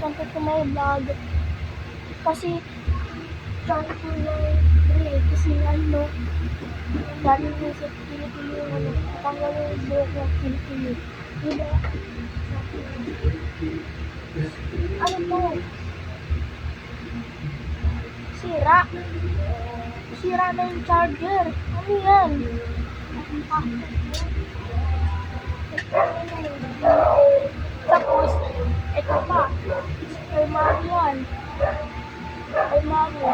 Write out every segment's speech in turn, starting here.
content ko may vlog. Kasi, try ko lang kasi ano, dami ko sa Pilipino yung ano, tanggalin yung buhok ng Pilipino. Diba? Ano to? Sira. Sira na yung charger. Ano yan? Tapos, ito pa. Super Mario yan. Super Mario.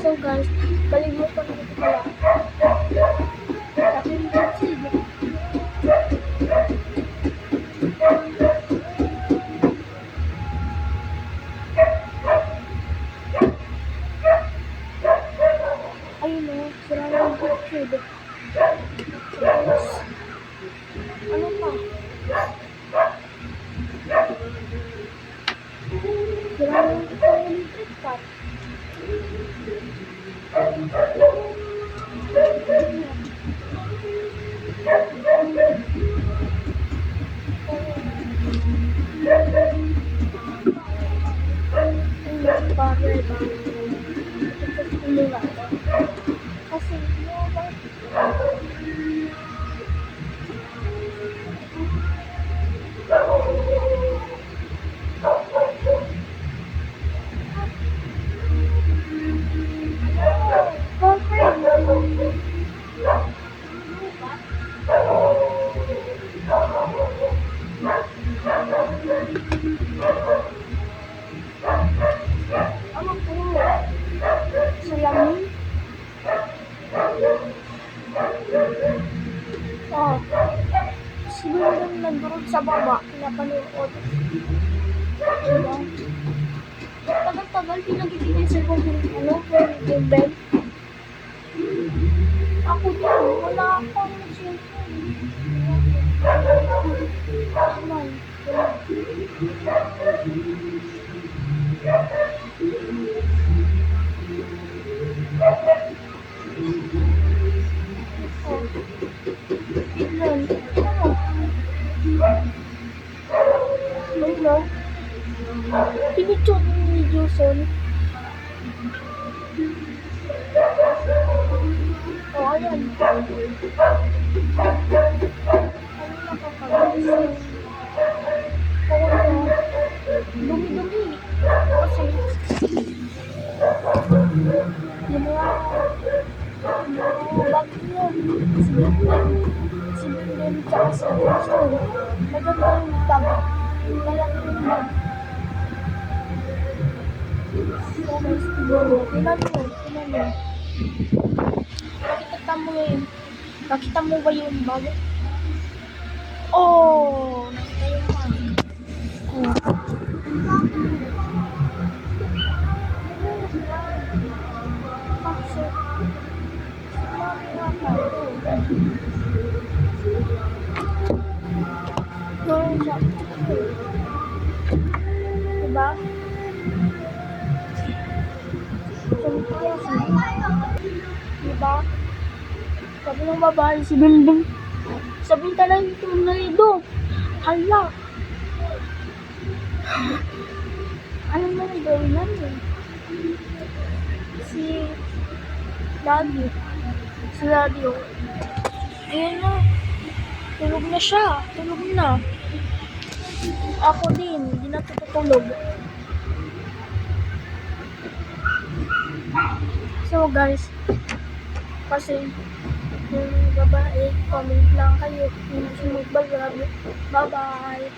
So guys, kalimutan ko pala. Tapi hindi ayun o, sila na yung YouTube. Tapos, ano pa? Sila na yung electric pot. Kasi ano po? Salamin? Oh. Sino lang nandurog sa baba? Pinapanood. Diba? Tagal-tagal pinag-ibigay sa kong ano, yung bed. Ako din, wala akong cellphone. Aman. Tignan. Ano? Pinitsyon ni Juson. O, ayan. Ano nakakagaling? Oo na. Dumi-dumi. Kasi, yung mga bag niya, si Binden tsaka si Juson. Maganda yung bag. Malaki yung bag. So guys, tingnan mo. Nakita mo ba yung bag? Oh, nakita yung bag. Kasi, mami nga pa ito. Meron siya. Diba? Diba? Sabi ng babae si Bimbing, sabihin ka lang ito na ito. Hala. Ano na yung gawin namin? Si Daddy. Ayun na. Tulog na siya. Tulog na. Ako din. Hindi na tutulog. So guys, kasi yung babae, comment lang kayo. Yung sumunod ba, bye bye.